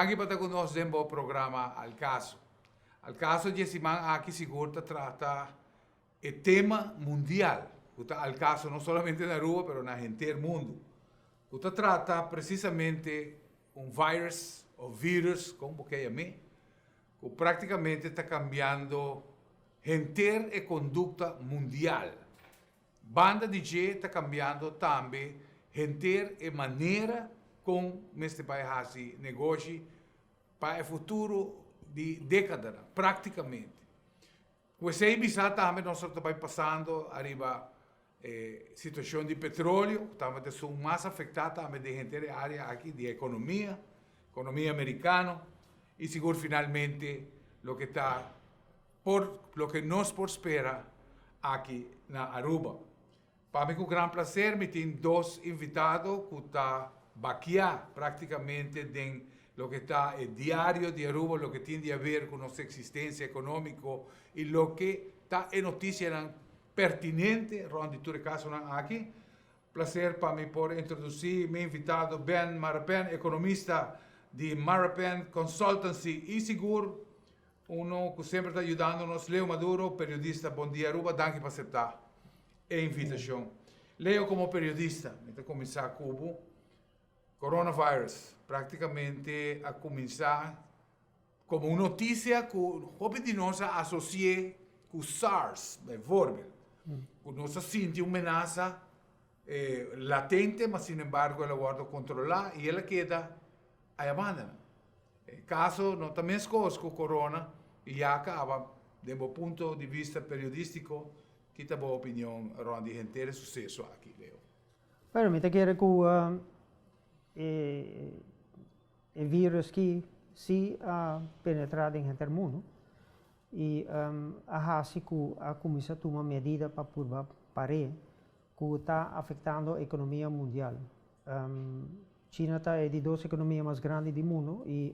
danke para conosco o programa Al Caso. Al Caso de semana aqui seguro trata o tema mundial. Al Caso não somente na rua, mas na gente do mundo. Uta trata precisamente vírus, ou vírus, como que é que praticamente está cambiando gente e conduta mundial. Banda de gente está cambiando também gente e maneira como este país faz negócio para o futuro de década, praticamente. Pois aí bisa também nós estamos passando arriba situação de petróleo, estamos sendo mais afetados também de gente da área aqui de economia americana, e seguro finalmente lo que nos espera aqui na Aruba. Para mim, com grande prazer, me tem dois invitados que estão baquear praticamente em lo que está el diario de Aruba, lo que tiene a ver con nuestra existencia económica y lo que está en noticias pertinente, Ron, tu caso aquí. Placer para mí por introducir mi invitado Ben Marapen, economista de Marapen Consultancy y seguro, uno que siempre está ayudándonos, Leo Maduro, periodista Buen Día Aruba, gracias por aceptar la invitación. Leo como periodista, me comenzar a Cuba, coronavirus, praticamente a começar como uma notícia que de nós associa com SARS, bijvoorbeeld. Que nós sentimos uma ameaça latente, mas, sin embargo, ela guarda controlar e ela queda aí abandonada. Caso, não também coisas com corona, e já acaba, de um ponto de vista periodístico, que está boa opinião, de gente de sucesso aqui, Leo. Bueno, me te quiero que el virus que sí ha penetrado en el mundo y así que ha comenzado a tomar medidas para poder parar que está afectando la economía mundial. China está de dos economías más grandes del mundo y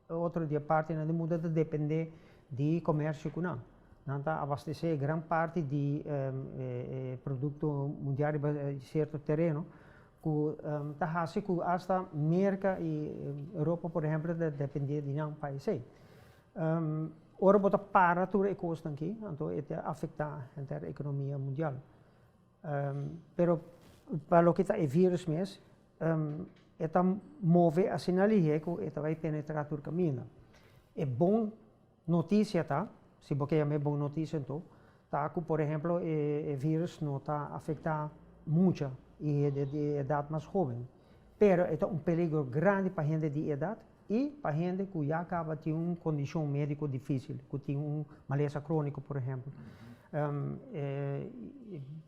otra parte del mundo depende del comercio con él. Nanta abastecer gran parte de producto mundial en cierto terreno. Que hace que hasta América y Europa, por ejemplo, depende de un país. Ahora bota para toda la costa aquí, entonces afecta la economía mundial. Pero para lo que está el virus mes, está move a señalar que está va a penetrar todo el camino. Es buena noticia está, si porque es buena noticia entonces, está que por ejemplo el virus no está afectando mucho y de edad más joven. Pero es un peligro grande para gente de edad y para gente que ya acaba de una condición médica difícil, que tiene una maleza crónica, por ejemplo.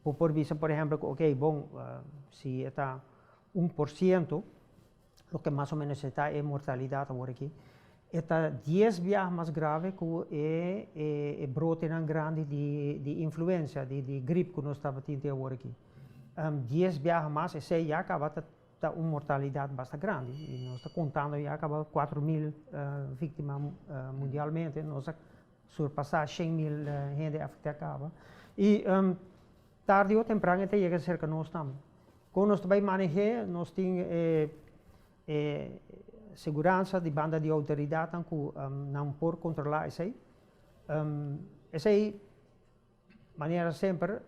Por vista, por ejemplo, si está 1%, lo que más o menos está es mortalidad ahora aquí, está 10 veces más grave que el brote tan grande de influenza, de gripe que nos estaba teniendo ahora aquí. 10 veces más, ese ya acaba de una mortalidad bastante grande. Y nos está contando ya acaba 4.000 víctimas mundialmente, nos ha surpasado 100.000 gente afectada. Y tarde o temprano te llega cerca de nosotros también. Cuando nos vai manejar, nos tem segurança de banda de autoridade que não pode controlar isso aí. Isso aí, maneira sempre,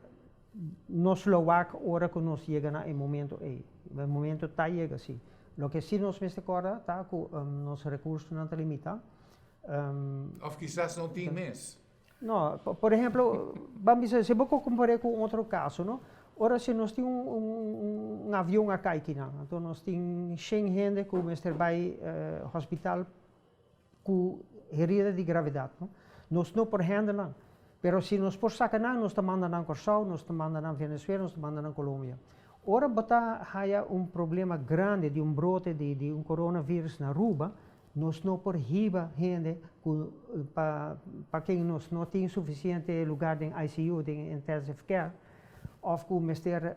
nos loac hora que nos chega no momento aí. O momento está chega assim. Lo que sim nos mete agora está que nos recursos não estão limitados. Of quizás não tem mês. Não, por exemplo, vamos dizer, se eu comparar com outro caso, não? Ora, se nós temos avião a cair, então nós temos 100 gente que está no hospital com herida de gravidade. Nós não por gente não. Mas se nós por sacar nós estamos mandando a Corsau, nós estamos mandando a Venezuela, nós estamos mandando a Colômbia. Ora, há problema grande de brote de coronavírus na Aruba, nós não por riba gente para quem nós não tem suficiente lugar em ICU, em intensive care, of com mister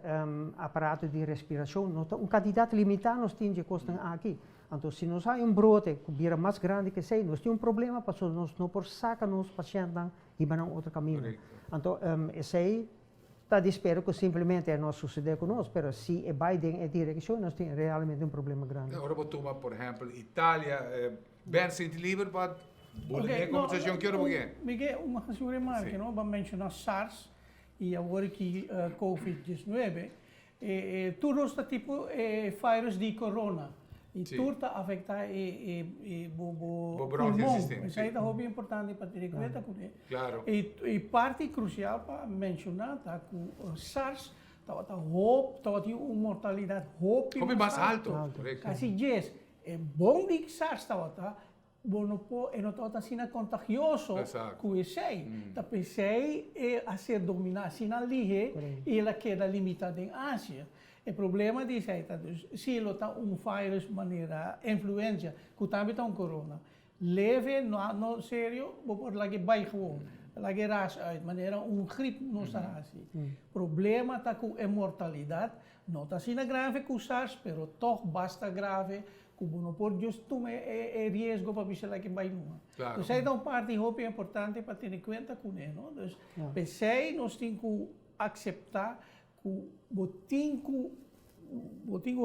aparato de respiração, um candidato limitado nós temos de custar aqui. Então, se nós há brote que vira mais grande que sei, nós temos problema para nós não por sacar nos pacientes e para outro caminho. Então, esse aí tá de espera que simplesmente não suceder conosco, mas se é Biden é direção, nós temos realmente um problema grande. Agora vou tomar, por exemplo, Itália, Ben sente livre para Ok, a conversação que eu não quero. Miguel, uma remarca, Sim. não? Vamos mencionar SARS e agora que COVID-19. Tudo está tipo vírus de corona. E Sim. tudo está afetando o bronquio pulmão. sistema, Isso aí sim. é muito importante para ter em conta. Claro. E parte crucial para mencionar tá, que o SARS estava uma mortalidade Como mais alto. Alto. Correto. Assim, yes, é bom que SARS estava, tá? Bom, não estava assim contagioso Exato. com isso aí. Então, isso aí é a ser dominado assim ali e ela queda limitada em Ásia. O problema disso aí, tá? Se ele está vírus de maneira influência, que também está corona, leve, no sério, vou pôr lá que baixo, lá que raça, de maneira gripe não será assim. Problema está com a mortalidade, não está assim grave com o SARS, mas toch basta grave, que não pode justo risco para você lá que vai numa. Claro. Então, aí é uma parte importante para ter em conta com ele, não? Então, pensei, nós temos que aceitar que botinho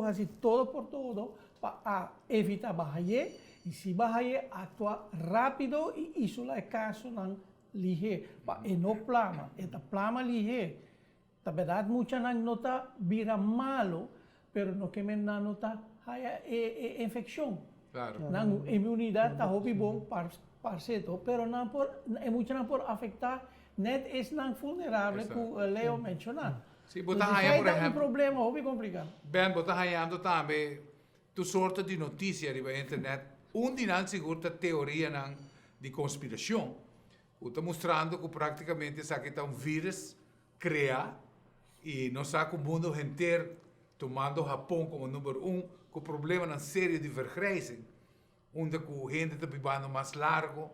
fazer todo por todo para evitar barreira e se barreira atuar rápido e isso é caso não ligeiro e não plama esta plama ligeiro na verdade muita não nota vira malo pero no que me não nota é infecção Claro. não imunidade está hobby bom parceiro pero não por é muito não por afetar net é não vulnerável que o Leo mencionou. Sim, Então, botar aí, aí por dá um exemplo, problema, hobby complicado. Ben, botar aí também tu sorte de notícia na internet, onde não segura teoria de conspiração, que está mostrando que praticamente essa aqui está vírus criado e não sabe que o mundo inteiro tomando o Japão como número com problema na série de vergrijzing, onde a gente está vivendo mais largo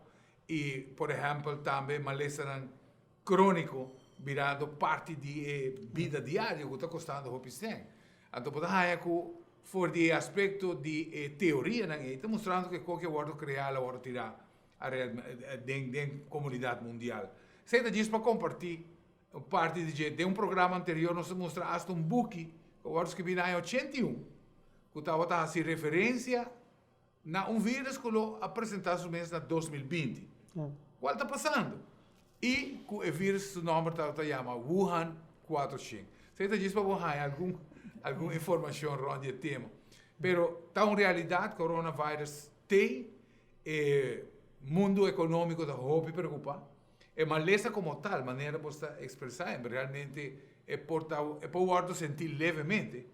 e, por exemplo, também malestar crônico virando parte de vida diária que está custando o pistém. Então, por exemplo, for de aspecto de teoria, está mostrando que qualquer word criar, word tirar da comunidade mundial. Sei disso para compartilhar parte de programa anterior, nós mostramos hasta book, que eu escrevi em 81, que estava fazendo referência a vírus que eu apresentava em 2020. Qual está passando? E o vírus, o nome está chama Wuhan 45. Sei disso para você alguma informação sobre o tema. Pero, está uma realidade, o coronavírus tem, mundo econômico está muito preocupado. É maleza como tal, maneira de você expressar, realmente é por sentir levemente.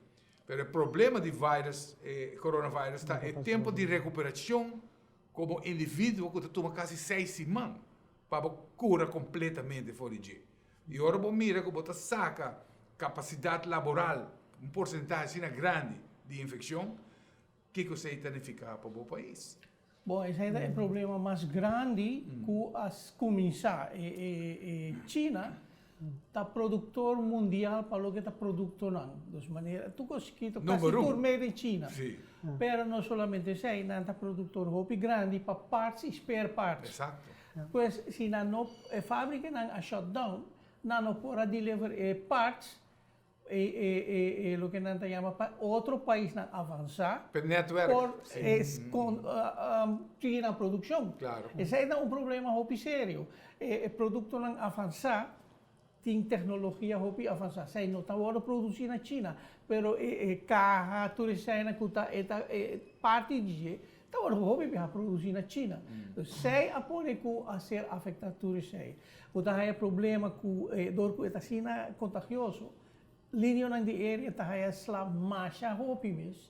Mas o problema do vírus, coronavírus, é tempo de recuperação como indivíduo que toma quase 6 semanas para curar completamente fora de. E agora você mira que você saca capacidade laboral, porcentagem grande de infecção, que você significa para o país? Bom, esse é o problema mais grande que as começar. China está produtor mundial para o que está produtor não. De maneira, tu consegues quase por meio de China. Sim. Pero não somente isso, não está produtor hobby grande para partes e spare parts. Exato. Pois se não a fábrica não a shutdown, não pode deliver parts o que não chama para outro país não avançar. Pero network. Com China produção. Claro. Esse é um problema hobby sério. O produto não avançar, tem tecnologia hobby avançar. Sei não está agora produzir na China, pero carro, tudo isso aí na parte de então, o hobby vai produzir na China. Sei a pode a ser afetado tudo isso aí. O daí é problema com dor que está assim contagioso. Linha na de área está aí a marcha hobby mesmo.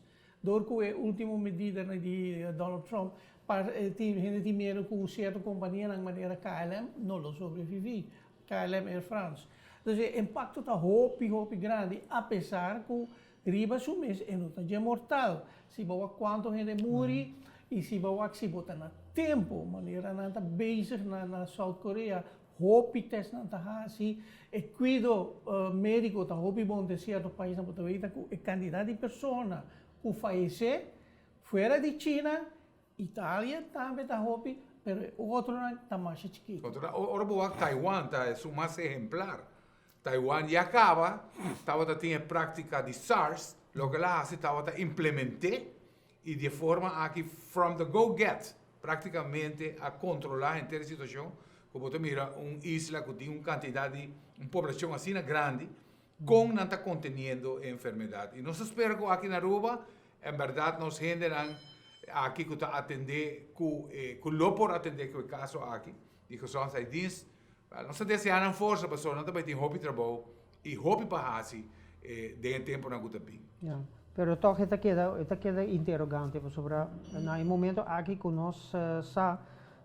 Dor que é a última medida de Donald Trump para tem medo que certa companhia na maneira KLM não sobrevive. KLM Air France. Então, o impacto está hobby grande, apesar que riba su mês é não está mortal. Se boa quanto gente morre e se botar na tempo, maneira não está bezig na South Korea, hobby test não está assim, e cuido médico está hobby bom de certo país na Portuguesa que quantidade de pessoas que falecem fora de China, Itália também está hobby, mas o outro não está mais chiquito. Ahora, Taiwán é o mais exemplar. Taiwan ya acaba, estava tinha prática de SARS, lo que lá estava a implementar e de forma aqui from the go get, praticamente a controlar a inteira situação. Como tu mira, isla que tem uma quantidade, uma população assim grande, com não está conteniendo a enfermidade. E nós esperamos que aqui na Aruba, em verdade, nós gente aqui que está atender, que lo por atender o caso aqui, e que são as dias, nós desejamos força para pessoas, não também tem hobby trabalho e hobby para assim, de tempo na guta bem. Ja. Pero toch esta queda interrogante sobre no momento aqui que nós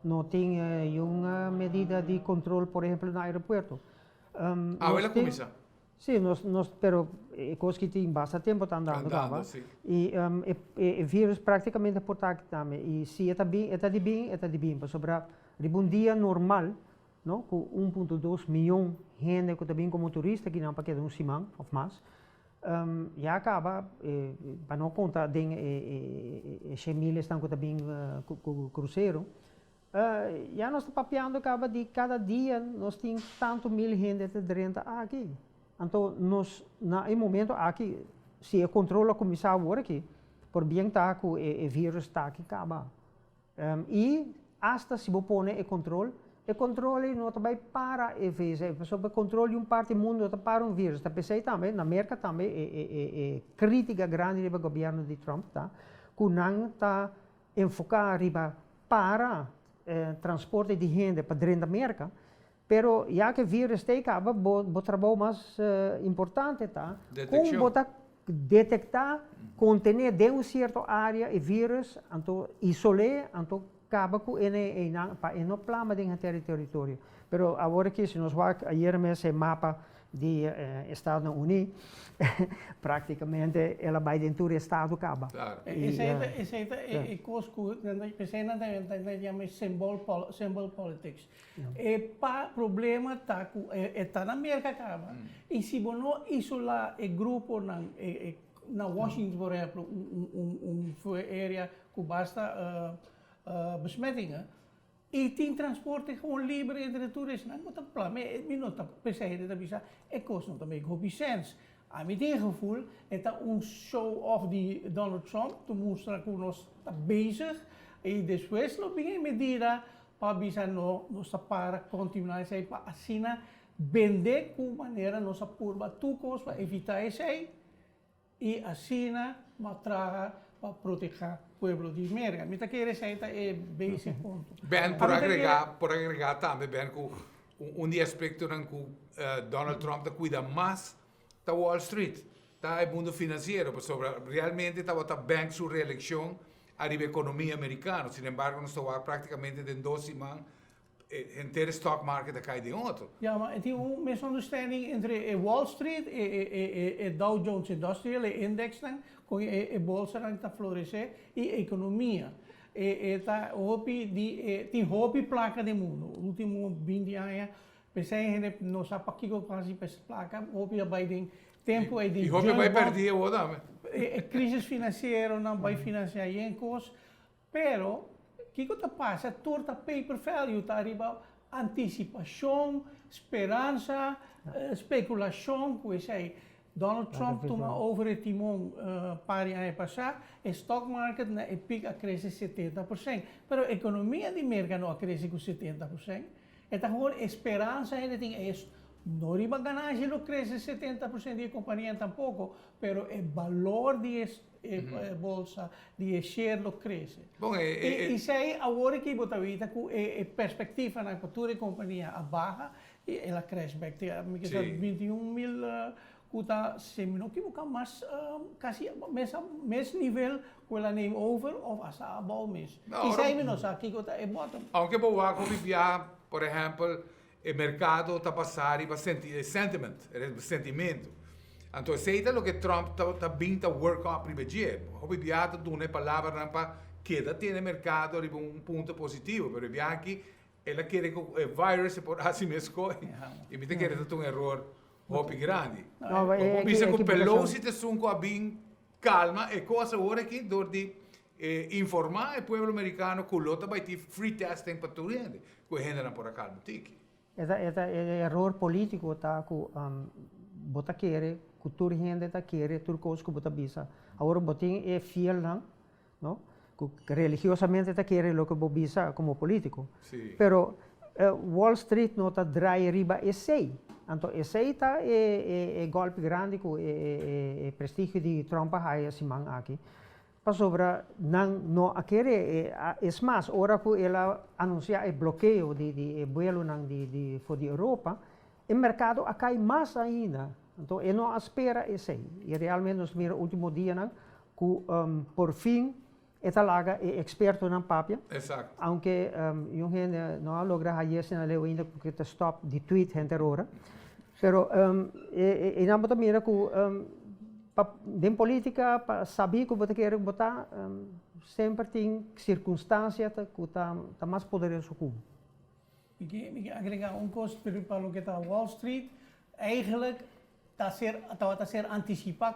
não tem uma medida de controle, por exemplo, no aeroporto. Ela começa. Sim, pero coisas que tem bastante tempo tá andando, e o vírus praticamente portátil também. E se está de bem, sobre um dia normal, não, com 1,2 milhão de gente que também como turista que não para que semana ou mais. Já acaba, para não contar, as milhas estão também com cruzeiro. Já nós estamos papeando acaba de cada dia, nós temos tanto mil gente dentro aqui. Então, nós, no momento aqui, se o controle começar agora aqui, por bem tá que o vírus está aqui acaba. E hasta se você põe o controle não também para e vez, sobre o controle de parte do mundo está para vírus. Tá pensei também, na América também é crítica grande do governo de Trump, tá? Que não está enfocado para transporte de gente para dentro da América, pero já que o vírus está acaba, o trabalho mais importante, tá? Como botar detectar, conter de uma certa área o vírus, então isolar, então acaba com no plano de território. Pero agora que se nós vamos ayer mesmo mapa de Estados Unidos, praticamente ela vai dentro do estado acaba. Essa é coisa que pensei na chama symbol politics. O problema está na América acaba. E se você não isolar o grupo na Washington, por exemplo, área que basta besmettingen. E tem transporte gewoon livre entre toeristen. Nou, moet dat plan. Maar not per se dat bisa. Ik kost nog een beetje hobby sense. A mim tem gevoel, het is show-off die Donald Trump, te mostrar que nós está bezig. E depois lo bem medida para bisa nossa para continuar essa para assina vender com maneira nossa curva tucos para evitar isso e assina matraga para proteger pueblo de América. Mita que receita é basic ponto. Ben, por agregar também, ben, um aspecto que Donald Trump cuida mais da Wall Street, da mundo financeiro, sobre realmente estava a bank sua reeleição a nível economia americana. Sin embargo, nós estamos praticamente em 2 semanas inteiro stock market cai de outro. Ja, maar het is een misunderstanding entre Wall Street e Dow Jones Industrial Index com a bolsa que está florescer e a economia. Está hobby tem hobby placa do mundo. Último 20 anos, pensei que não sabe para que quase placa hobby vai ter tempo aí de. E hobby vai perder o dame. Crise financeira não vai financiar coisas, pero que que passa? Torta paper value, tá arriba antecipação, esperança, especulação, que é Donald Trump toma over o timão para ano passado, o stock market na pica cresce 70%, pero a economia de América não cresce com 70%. Então, agora esperança ele tem isso. Não riba ganagem não cresce 70% de companhia tampouco, pero o valor de bolsa de share não cresce. Bom, isso aí agora que você vê com a perspectiva na futura companhia a baixa e ela cresce back to 21 mil kuta se não que mais quase mesmo nível que ela name over ou asa above mes. Isso aí não sabe que é bottom. Aunque boa como via, por exemplo, o mercado está passando para sentimento. Então, sei o que Trump está vindo a work on primeiro. Hobby viato de uma palavra para que tem mercado de ponto positivo, mas via aqui ela quer que o vírus se por assim mesmo e me tem que ter erro hobby grande. Hobby se com Pelosi te sunco a bem calma e coisa agora aqui dor de informar o povo americano que o lota vai ter free testing para tudo gente, que gente não por calma tique. error político tá que bota querer, que tur gente tá querer, tur coisa que bota bisa. Agora botin é fiel não? Que religiosamente tá querer lo que bo bisa como político. Sí. Pero Wall Street não tá drai riba essay. Então essay tá é golpe grande com é prestígio de Trump aí assim man aqui. Para sobra não aquele é mais hora que ela anuncia o bloqueio de vuelo de for de Europa, o mercado cai mais ainda. Então ele não espera essay. E realmente nos mira último dia que por fim esta laga é experto na papia. Exacto. Aunque eu não logra ayer se na leu ainda porque te stop de tweet gente agora. Pero e não botar mira que de política para saber que você quer botar sempre tem circunstâncias que tá mais poderoso que Ik agregar coisa para o que está Wall Street, eigenlijk está a ser antecipar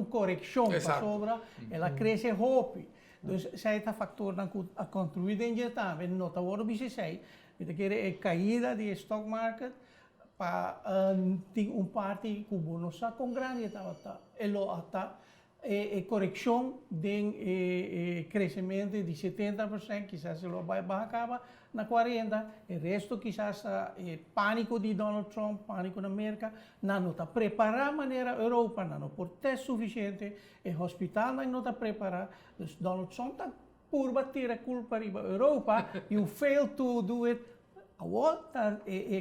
correção para sobra, ela cresce hope. Dus zij está factor a construir dentro tá, wenn não tá agora você sei, você quer caída de stock market para tem parte que não sabe com grande tá, elo até correção de crescimento de 70%, quizás elo vai acaba na 40%, o resto quizás pânico de Donald Trump, pânico na América, não está preparada a maneira Europa, não por teste suficiente, o hospital não está preparado, então Donald Trump está por bater a culpa para a Europa, you fail to do it,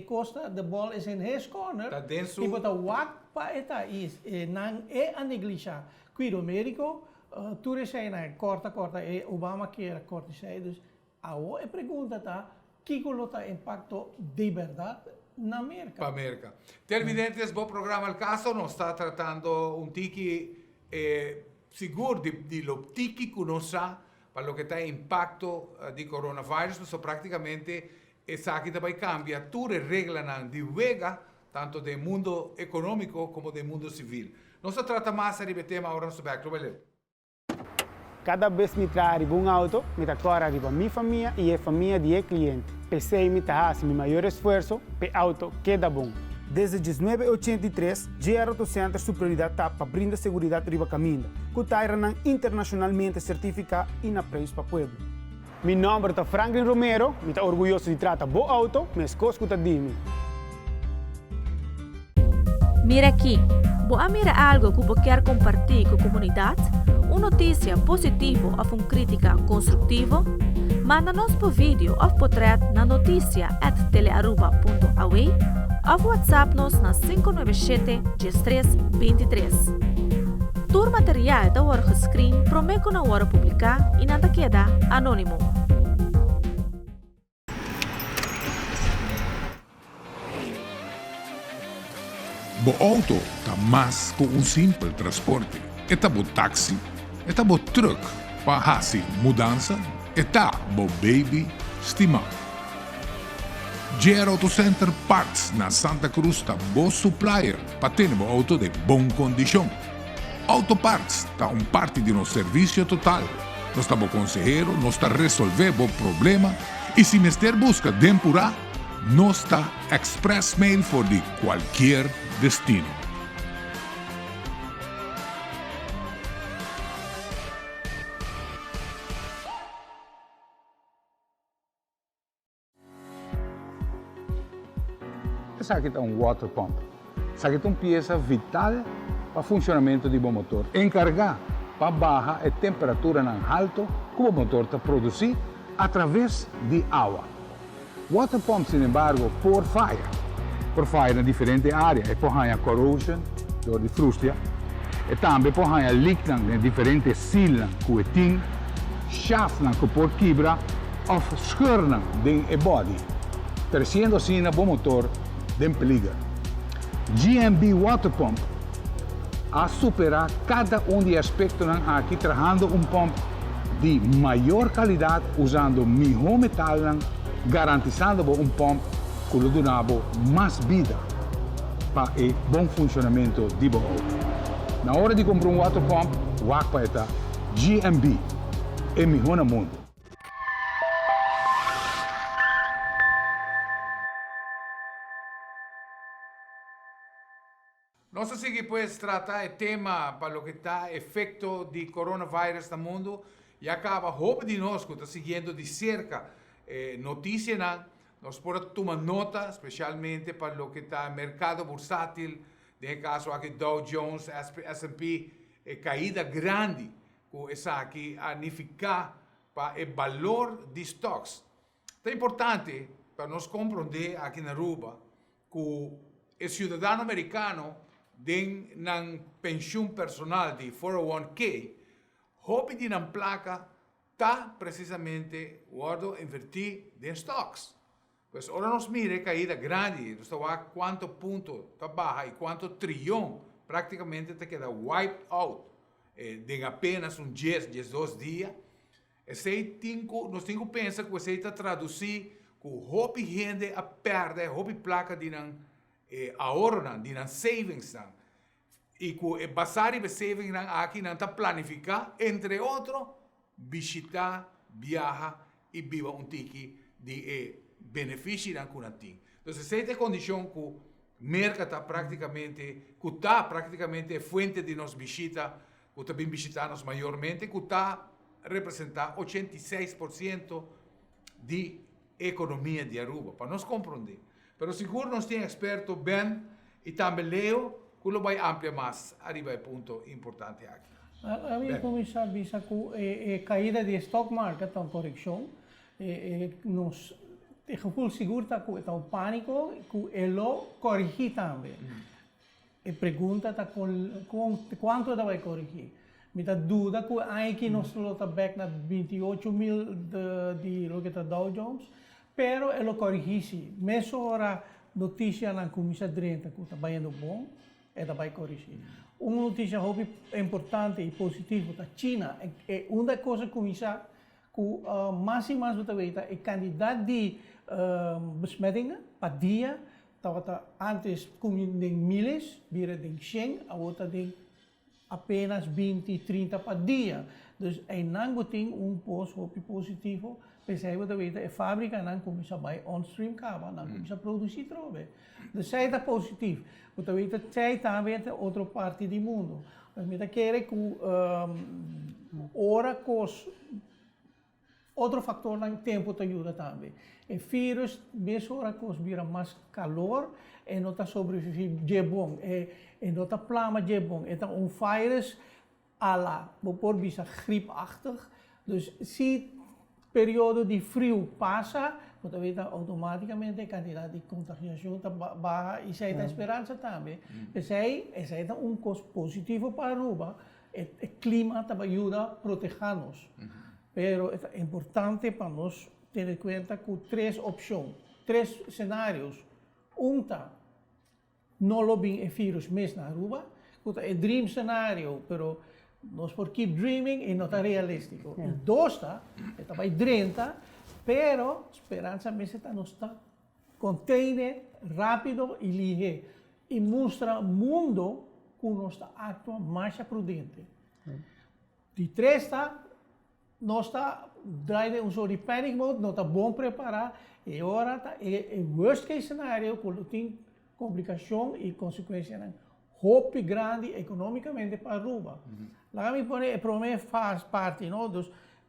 costa, the ball is in his corner, e bota wak pa eta is, não é a negligenciar. Cuido Américo, tu sei na corta, Obama quer corta sei, dus a pergunta tá, que colota impacto de verdade na América? Para América. Televidentes, bom programa al caso, nos está tratando un tiki seguro de lo tiki que nos sa para lo que está impacto di coronavirus, so praticamente esa que vai cambiar tutte le regole di juega, tanto del mundo económico como del mundo civil. Nos trata más sobre tema ahora no back, Cada vez me trago um auto, me trago arriba minha família e a família de cliente. Pensei me fazer meu maior esforço para o auto queda bom. Desde 1983, GR Auto Center sua prioridade está para brindar segurança riba caminho, que está internacionalmente certificado e na preço para o povo. Meu nome é Franklin Romero, me está orgulhoso de tratar bom auto, mas coisa que está dimi. Mira aqui, boa mira algo que você quer compartilhar com a comunidade? Uma notícia positiva ou uma crítica construtiva? Manda-nos por vídeo ou portrait na noticia@telearuba.aw ou WhatsApp-nos na 597-1323. Todo material da hora gescreen promete na hora publicar e nada queda anônimo. Bo auto está mais que simples transporte. Está bo táxi, está bo truck para fazer mudança, está bo baby estimar. GR Auto Center Parts na Santa Cruz está bo supplier para ter bo auto de boa condição. Auto Parts está parte de nosso serviço total. Nós estamos consejero, nós está resolver bo problema e se mister busca dempurar, nós está express mail for de qualquer destino. Essa aqui é water pump. Essa aqui é uma peça vital para o funcionamento do motor. Encargar para baixar a temperatura alta que o motor está produzindo através de água. Water pump, sin embargo, por fire. Por fire em diferentes áreas. E por a corrosion, door de frustia. E também por a leak em diferentes silas que tem, shaft que por quebra, ou scheuren em body. Trazendo assim o motor de perigo. GMB Water Pump a superar cada de aspectos aqui, trabalhando pump de maior qualidade, usando melhor metal, garantizando pump que lhe dá mais vida para o bom funcionamento do auto. Na hora de comprar water pump, para GMB é melhor no mundo. Nós seguimos pues tratar o tema para o que está efeito de coronavírus no mundo e acaba roupa de nós que está seguindo de cerca notícias, nós podemos tomar nota, especialmente para o que está mercado bursátil, no caso aqui Dow Jones, S&P, caída grande, que essa aqui a significar para o valor de stocks. É importante para nós compreender aqui na Aruba que o cidadão americano tem na pensão personal de 401k, hobby de na placa está precisamente guardo invertir em stocks. Pues ahora nos mire caída grande, nos está quanto ponto está baja e quanto trilhão praticamente te queda wiped out em apenas 12 dias. Nós temos que pensar que você está traduzir que o hobby gente a perder, hobby placa de ahorro, de savings, e que o basar e savings aqui não está planificar, entre outros, visitar, viajar e viva tiki de benefício da cunatim. Então, essa é a condição que o mercado está praticamente fonte de nos visita, que também visitamos maiormente, que está representar 86% de economia de Aruba, para nós compreender. Mas seguro nós temos expertos bem e também Leo, que lo vai ampliar mais, arriba é ponto importante aqui. A minha comissão visa que a caída de stock market, a correção, nos gevoel seguro está com o pânico, que ele corrigir também. E pergunta tá quanto vai corrigir. Me dá dúvida que aqui nós lota back na 28.000 de lo que está Dow Jones, pero ele corrigir. Mesmo hora notícia na comissão 30 que está bem bom, ele vai corrigir. Uma notícia importante e positiva da China é uma coisa que mais e mais você vê é quantidade de besmettingen per dia. Estava antes com milhas, vira de 100, a outra de apenas 20, 30 per dia. Dus não tem posto positivo, pensei que a fábrica não começa a on-stream cava, não começa a produzir trobe. Dus zij is positivo. Você vê que zij também é outra parte do mundo. Mas me quer que ora cos outro fator no tempo te ajuda também. O vírus, mesmo ora cos vira mais calor, e não está sobreviver de bom, e não está plama de bom. Então vírus por bisa griepachtig. Dus se período de frio passa, você vê automaticamente a quantidade de contagiação está baixa e essa é a esperança também. Essa é coisa positivo para Aruba. O clima também ajuda a proteger-nos. Pero é importante para nós ter em conta que três opções, três cenários. Não lobbying o vírus mesmo na Aruba, é dream cenário, pero nós por keep dreaming e não está realístico. E dois está vai 30, pero esperança mesmo está não está container rápido e ligeiro e mostra o mundo que nós está actuando mais prudente. De três nós está draaien een soort panic mode, não está bom preparar e agora está worst case cenário que tem complicação e consequência hope grande economicamente para Aruba. Lá me põe a primeira faz parte, não?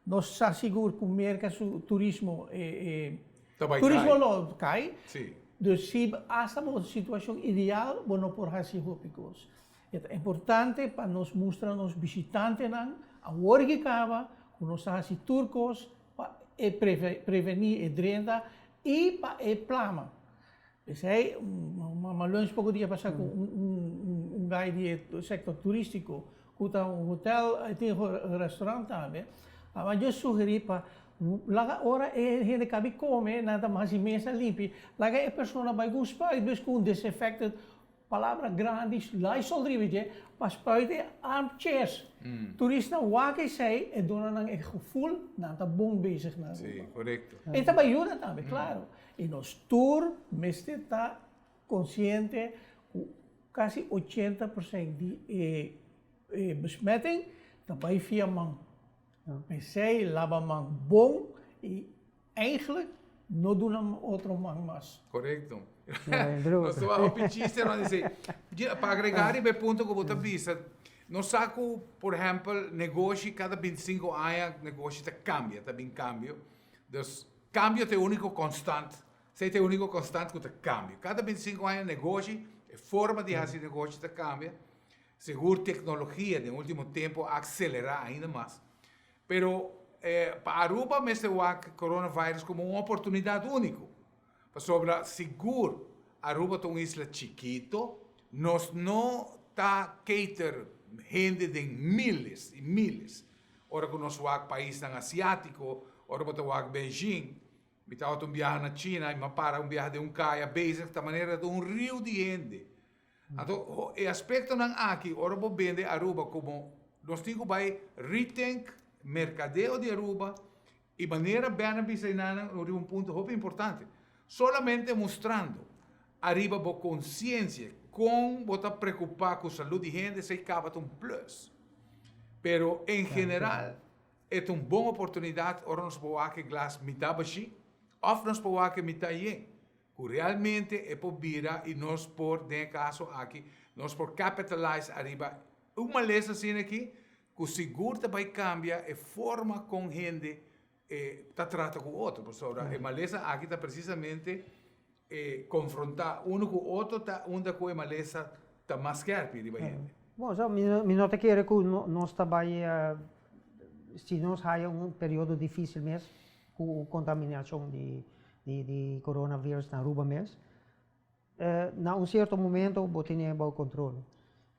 Nós está seguro que o mercado turismo turismo cai. Sim. Dus se hasta uma situação ideal, bueno por fazer hópicos. É importante para nós mostrar nos visitantes a hora que acaba, que nós fazemos turcos para prevenir a drenda e para a plama. Pensei, uma longe pouco dia passar com guide do setor turístico, que está hotel, tem restaurante também. Mas eu sugeri para lá hora a gente cabe comer, nada mais imensa limpa. Lá a pessoa vai gostar, depois com desinfectant, palavra grande, lá e soldrivide, para spuiten armchairs. Turista wakker sei e dona een gevoel na tá bom bezig na. Sim, correto. E também ajuda também, claro. E nos tour, mestre está consciente que quase 80% de besmetting também via mão. Pensei, lava mão bom e eigenlijk no doen otro man más. Correcto. Drew. Nós estamos a chiste, nós dizer, para agregar e ponto que você visa, nós saco, por exemplo, negócio cada 25 anos, negócio cambia, também cambio. Então, cambio é o único constante. Se é o único constante que cambia. Cada 25 anos, negócio, a forma de fazer negócio cambia. Seguro, tecnologia, no último tempo, acelerar ainda mais. Pero, para Aruba, mesmo o coronavírus como uma oportunidade única. Sobre seguro, Aruba é uma isla chiquito, nós não está cater gente de miles e miles. Ora que nós vamos país asiático, ora que vamos Beijing, me está um viagem na China, e para um viagem de caia basic, da maneira de rio de gente. Então, o aspecto não aqui, ora que vende Aruba como nós temos que rethink mercadeo de Aruba e maneira bem bisainana um ponto muito importante. Solamente mostrando arriba a consciência com você preocupar com a saúde de gente, se acaba um plus. Pero em geral é uma boa oportunidade ora nós podemos que glas mitad baixi, ou nós podemos que mitad yen. Que realmente é por vira e nós por nesse caso aqui nós por capitalize arriba uma lesa assim aqui que o seguro também cambia a forma com gente está trata com o outro, professor. A maleza aqui está precisamente confrontar um com o outro, tá onde com a maleza está mais querpe de gente. Bom, já me nota que nós também, se nós temos período difícil mesmo, com contaminação de coronavírus na Aruba mesmo, na certo momento, você tem o controle.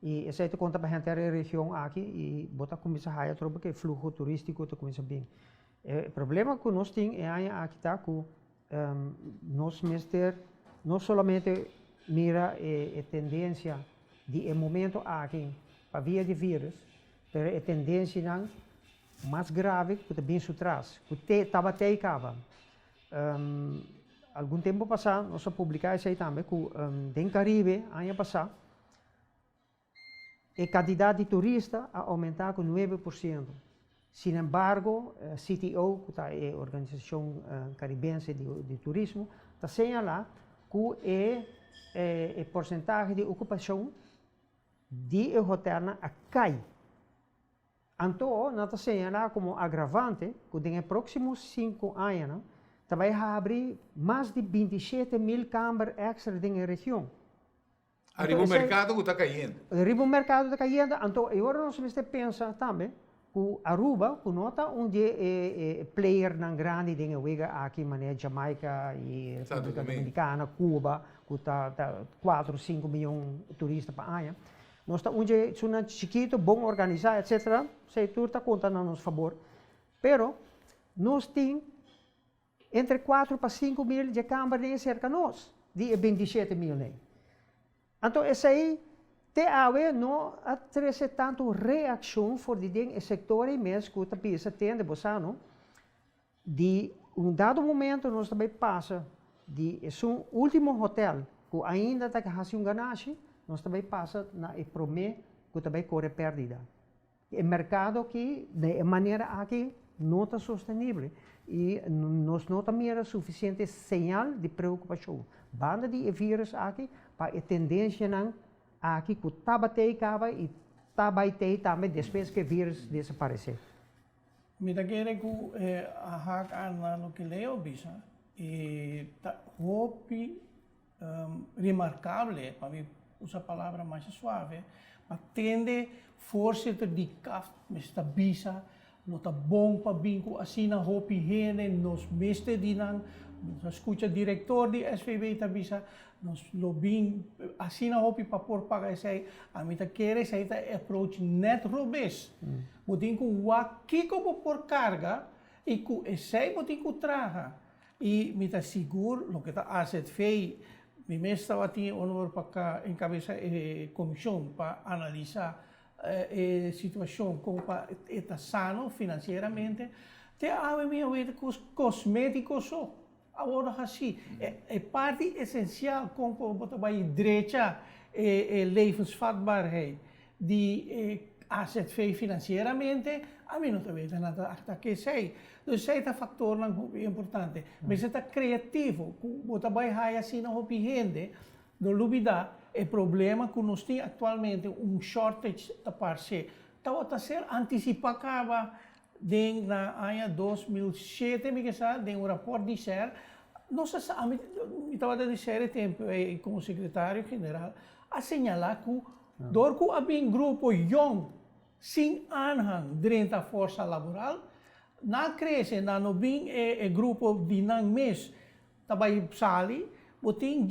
E essa é a conta para a região aqui, e você começa a ter porque o fluxo turístico começa bem. O problema que nós temos é aqui que nós não somente mira a tendência de momento aqui para via de vírus, mas a tendência não mais grave que também se traz, que estava até acaba. Algum tempo passado, nós publicamos isso aí também, que no Caribe, ano passado, a quantidade de turistas aumentou com 9%. Sin embargo, CTO, que é a Organização Caribense de Turismo, está assinalando que a porcentagem de ocupação de hotel cai. Então, nós está assinalando como agravante que nos próximos 5 anos vai abrir mais de 27 mil câmaras extra na região. Arriba o mercado que está caindo. Arriba o mercado está caindo, então agora nós pensamos também que Aruba, que não está player não grande de Uega aqui, mané Jamaica e República Dominicana, Cuba, que está 4, 5 milhões de turistas por ano. Nós está onde chiquito, bom organizado, etc. Se tudo está contando a nosso favor. Pero nós temos entre 4 para 5 mil de câmaras cerca de nós, de 27 mil. Então, esse aí, não há tanto reação por o setor mesmo que a pessoa tem de você, de dado momento, nós também passa de um último hotel que ainda está fazendo ganagem, nós também passa na promessa que também corre perdida. O mercado que, de maneira aqui, não está sustentável e nós não temos suficiente sinal de preocupação. Banda de vírus aqui, para a tendência aqui que estava acaba e estava também depois que o vírus desapareceu. Me da querer que a hack aan lo que leo bisa e hopi remarcável, para mim usar a palavra mais suave, mas tende voorzitter de CAF, Mr. Bisa, não está bom para bingo assim na hopi hene nos meste dinang, nos escuta diretor de SVB Tabisa, nos lobbying assim na hopi para por pagar sei, a mim tá querer sei tá approach net robes, botin com o aqui como por carga e com esse botin com traga e me tá seguro lo que tá asset fei, me estava tinha honor para encabeçar comissão para analisar situação como para estar sano financeiramente, te há minha vida com os cosméticos só. Agora assim, é parte essencial como para direita levensvatbaarheid, die AZV financieramente, a mim não está vendo nada até que sei. Dus zij é fator importante. Mas você está criativo, você vai raia assim na gente, no lubida, é problema que nós temos atualmente shortage da parte. Então, está ser antecipado na ano 2007, me que de rapport de ser, nós estava a dizer tempo como secretário-geral, a signalar que door que havia grupo jong, sem aanhang dentro da força laboral, na cresce, na no bem grupo de não mes, também sali, botin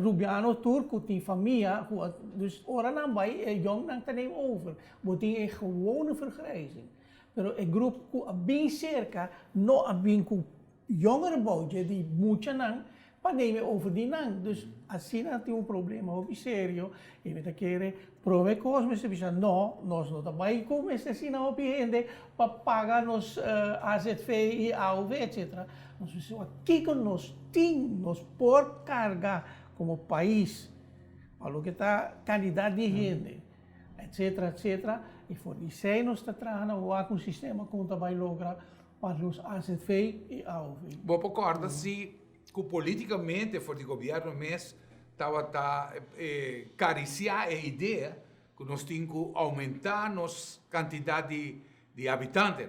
Rubiano turco tem família, dus ora não vai jong não te nemen over, botin gewone vergrijzing. Pero o grupo que bem cerca, não há bem com jongere boutje die moeten não para nemen over die não. Dus assim não tem problema op sério. E met keren prove cosme se bisa não, nós não também como esse assim não op gente para pagar nos AZV e AUV etc. Nós precisamos aqui que nós temos por carga como país para o que está quantidade de gente, etc etc. E por isso nós está trabalhando com um sistema que também logra para os AZV e AUV. Vou concorda se que politicamente for de governo mês estava acariciar a ideia que nós temos que aumentar nossa quantidade de habitantes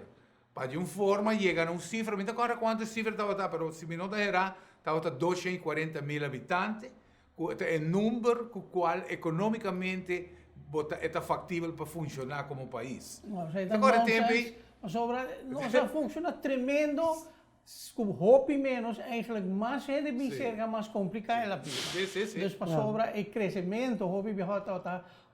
para de uma forma chegar a uma cifra, não agora quantas cifras estava mas se me não era estava 240 mil habitantes, é um número com o qual economicamente é factível para funcionar como país. Agora tem não funciona tremendo. Com roupa menos, eigenlijk mais gente bem cerca, mais complicada ela vida. Dus para sobra o crescimento, roupa bem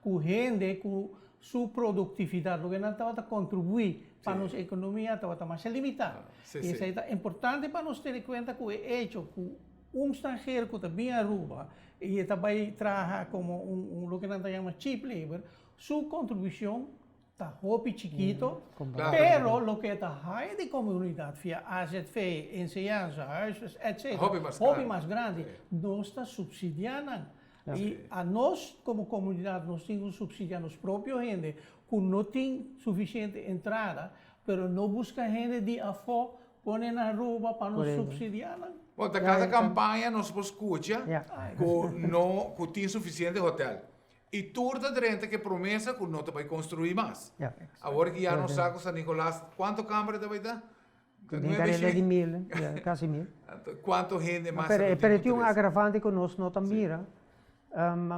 com gente, com sua produtividade, o que não está contribuir para nossa economia está mais limitada. E isso é importante para nós ter em conta que o hecho que estrangeiro que está bem Aruba e também trabalha como o que não chama cheap labor, sua contribuição está roupa chiquito, pero lo que está high de comunidade via AZV, enseñanza, huisjes, etc. Hobby mais grande, nós está subsidiando. E a nós, como comunidade, nós temos que subsidiar os próprios gente que não tem suficiente entrada, pero não busca gente de afo, põe na rua para nos subsidiar. Bom, da cada campanha nós escuta que tem suficiente hotel. E toda a gente que promessa que não vai construir mais. Agora que já não sabe, San Nicolás, quanto câmara vai dar? De 1000, quase 1000. Quanto gente mais? Pero tem um agravante que nós não mira.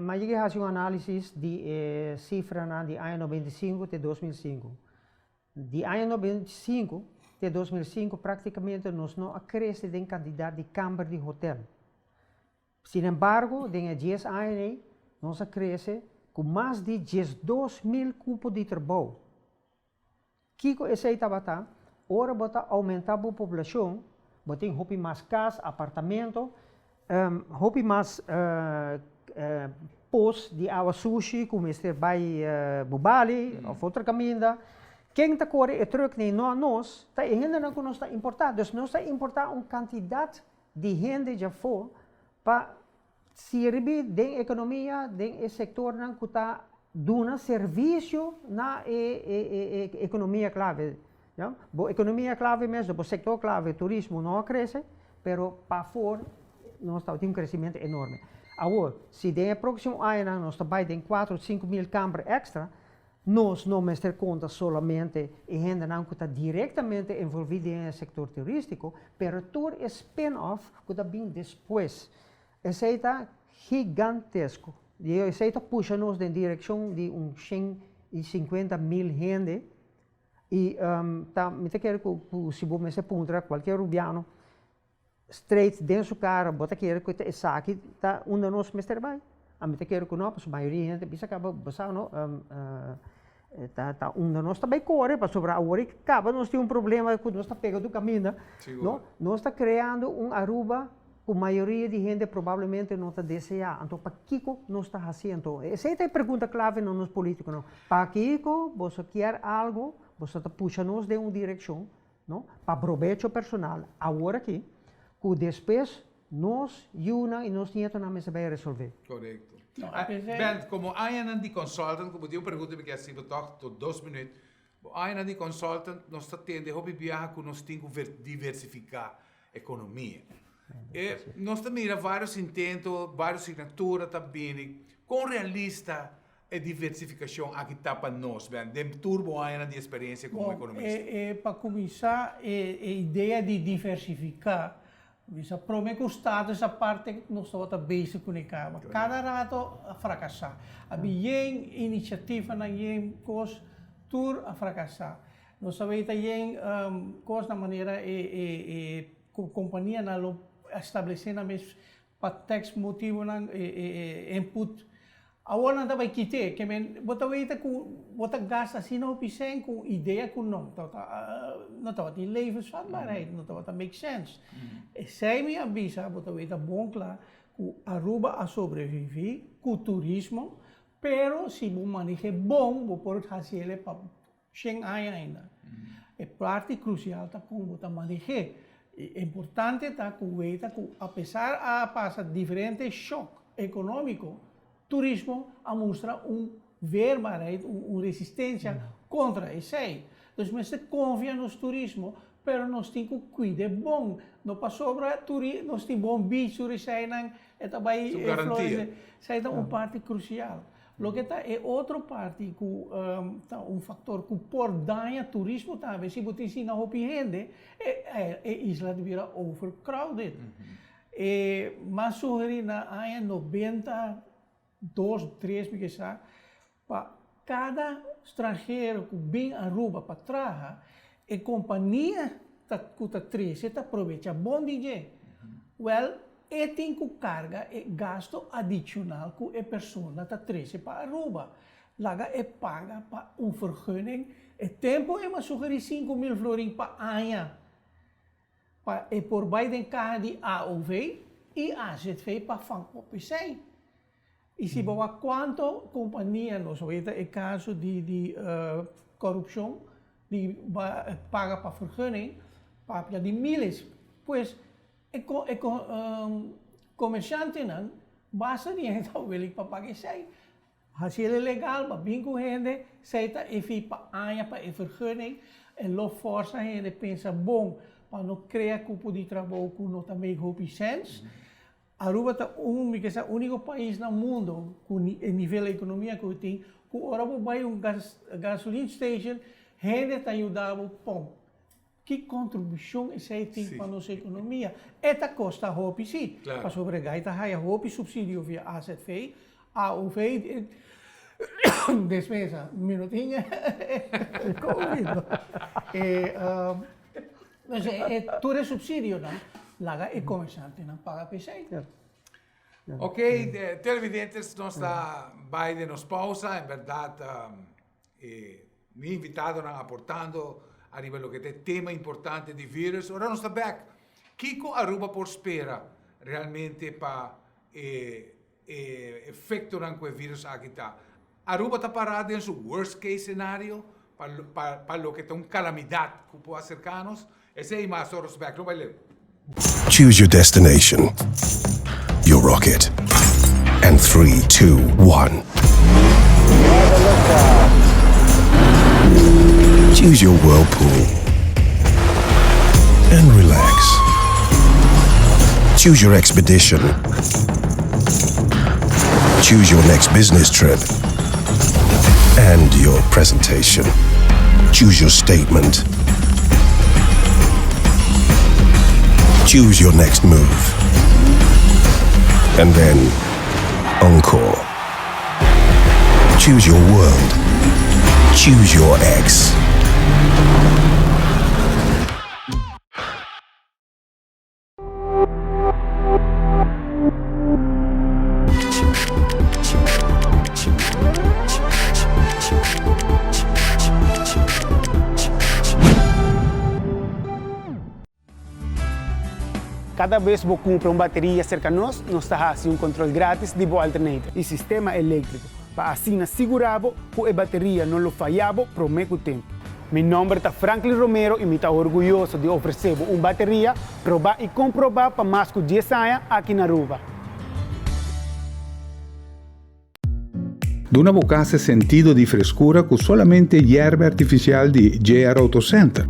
Mas eu faço uma análise de cifra de ano 95 até 2005. De ano 95 até 2005, praticamente nós não crescemos em quantidade de câmara de hotel. Sin embargo, em 10 anos, nós cresce com mais de 12.000 cupos de trabalho. Kiko esse estava ora bota aumentar a população, bota em mais casa, apartamento, mais pos de água sushi, como este vai Bubali, ou outra caminha. Quem está correndo é truque nem nós, está ainda não que nós está importar. Então nós está importar uma quantidade de gente já for para servir da economia, do setor que está dando serviço na economia clave. A economia clave mesmo, o setor clave, turismo não cresce, mas para fora nós temos um crescimento enorme. Agora, se no próximo ano nós também temos 4 ou 5 mil câmaras extra, nós não vamos ter conta somente em gente que está diretamente envolvida no setor turístico, mas todo o spin-off que está bem depois. Esse está gigantesco. E esse está puxando-nos na direção de 150 mil gente. E me quero que se você encontrar qualquer rubiano, straight dentro do cara, bota quero que esse aqui está onde nós vamos trabalhar. A me quero que não, a maioria gente bisa acaba passando, tá onde nós também corre para sobrar agora acaba nós temos problema quando nós está pegando o caminho, não? Nós está criando Aruba a maioria de gente provavelmente não está desejando. Então, para que nós está fazendo? Essa é a pergunta clave nos políticos. Não? Para que você quer algo, você está puxando-nos de uma direção, não? Para proveito personal. Agora aqui, que depois nós e nós nietos na mesa vai resolver. Correcto. No, Ben, como ayan die consultant, como eu pergunto me que assim, toch, tot 2 minutos. Ayan die consultant, nós tende hobby viajar com nós temos que diversificar a economia. Nós também vários intentos, várias assinaturas também, com realista a diversificação aqui está para nós, ben, dem turbo ayan die experiência como economista. Para começar, a ideia de diversificar, promete que o Estado essa parte que nós estamos bem conectados. Cada rato a fracassar. Havia iniciativa na coisa tur a fracassar. Nós sabemos que coisa na maneira a companhia na estabelecer na mesma para tax motivo na input. Agora não vai quitar, que bota veita com bota gasta assim não pisen com ideia com não tá tem levensvatbaarheid não tá make sense. Sei me avisa bota veita bom claro com Aruba a sobreviver com turismo, pero se bom maneje bom vou por fazer ele para Shanghai ainda. É parte crucial tá com bota maneje. É importante tá com veita com apesar a passar diferente choque econômico turismo mostra weerbaarheid, resistência contra isso aí. Dus mensen confiam no turismo, pero nós temos que cuidar bom. Não para sobra turismo, nós temos bom beach, turismo, é também garantia. Isso é uma parte crucial. Lo que está é outra parte que fator que por danha turismo também. Se você se não opende, a isla vira overcrowded. Mas sugerir na área 2, 3, me queixar, para cada estrangeiro que vem a Aruba para trás, a companhia que está 3, está aproveita bom dinheiro. Well, tem que carga e gasto adicional que a pessoa está 13 para Aruba. Laga é paga para vergunning. O tempo é uma sugerir 5.000 florins para ano. E por beide carga de AOV e AZV para FANCOPC. E se boa quanto companhia nós vemos é caso de corrupção, de paga para vergunning, para de milhas, pois comerciante não basta dinheiro para pagar isso aí. Se ele é legal, para vir com gente, seita e fica para anha para vergunning, e lo força a gente pensa bom para não criar grupo de trabalho que não também make sense. Aruba é o único país no mundo com nível de economia que tem, que agora vai gasoline station, gente está ajudando, pão. Que contribuição isso aí tem para a nossa economia? Esta costa roupa, sim. Para sobregar, está a roupa subsídio via AZV, AOV, despesa, minutinho, Covid. Tudo é subsídio, não? Laga e comerciante não paga PC. Ok, televidentes, nós está Biden nos pausa, em verdade, me invitado a aportando a nível que é tema importante de vírus. Ora nós está back. Kiko Aruba por espera realmente para efeito com o vírus aqui está. Aruba está parado em seu worst case cenário para o que é uma calamidade que pode acercar-nos. Esse é mais horas back, não vai ler. Choose your destination, your rocket, and 3, 2, 1. Choose your whirlpool and relax. Choose your expedition. Choose your next business trip and your presentation. Choose your statement. Choose your next move. And then, encore. Choose your world. Choose your ex. Cada vez que compra uma bateria cerca de nós está fazendo controle grátis de boa alternativa e sistema elétrico, para assim assegurar que a bateria não falhava por muito tempo. Mi nombre es Franklin Romero y me está orgulloso de ofrecer una batería probar y comprobar para más de 10 años aquí en Aruba. Duna bocase sentido di frescura con solamente hierba artificial di JR Auto Center.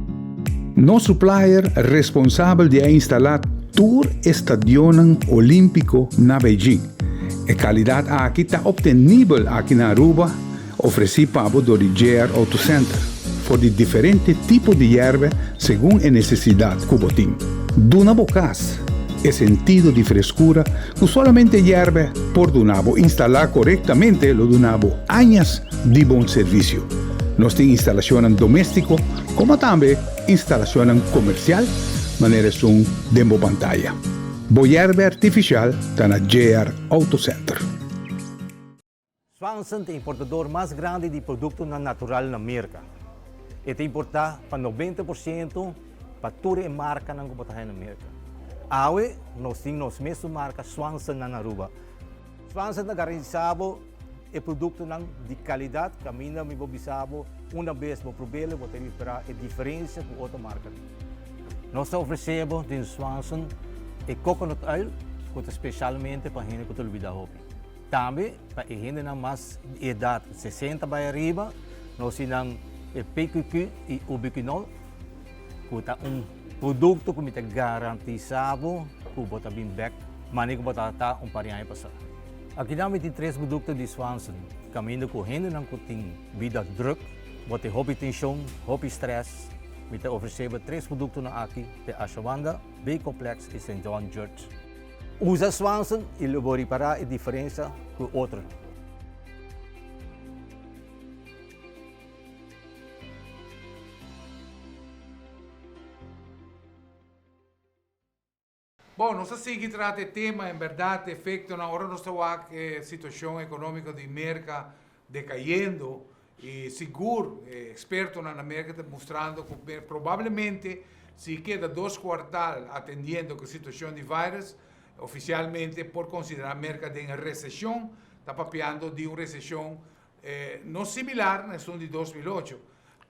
No supplier responsabile di installare tour stadion olimpico na Beijing. E qualità aqui está obtenibile aqui na Aruba, oferecida por JR Auto Center, por de diferentes tipos de hierba según a necessidade que botin. Duna bocase e sentido de frescura que solamente hierve por Dunabo instalar correctamente lo Dunabo años de buen servicio. Nos tiene instalación doméstico como también instalación comercial, manera son demo pantalla. Bo hierve artificial está na JR Auto Center. Swanson é o importador mais grande de produtos natural na América. Ele importa para 90% para toda a marca na América. Awe, nós temos a mesma marca Swanson na Aruba. Swanson é garantido e produto de qualidade, que a minha me observo uma vez no problema, vou ter que esperar a diferença com outra marca. Nós oferecemos de Swanson e coconut oil, que especialmente para a gente que tem vida hopi. Também, para a gente com mais idade, 60 para arriba, nós temos o PQQ e o ubiquinol, que é produto que me garantizado que bota bem back, mas que bota tá parinha passar. Aqui nós temos 3 produtos de Swanson, caminho correndo não tem vida druk, bota hobby tensão, hobby stress. Me oferecemos 3 produtos aqui de Ashwanda, B-Complex e St. John Church. Usa Swanson e ele vai reparar a diferença com outro. Bom, nós assim trata o tema, em verdade, efeito na hora nós estamos a situação econômica de América decaindo e seguro, experto na América está mostrando que provavelmente se queda 2 quartais atendendo com a situação de vírus, oficialmente por considerar a América em recessão, está papeando de uma recessão não similar na de 2008,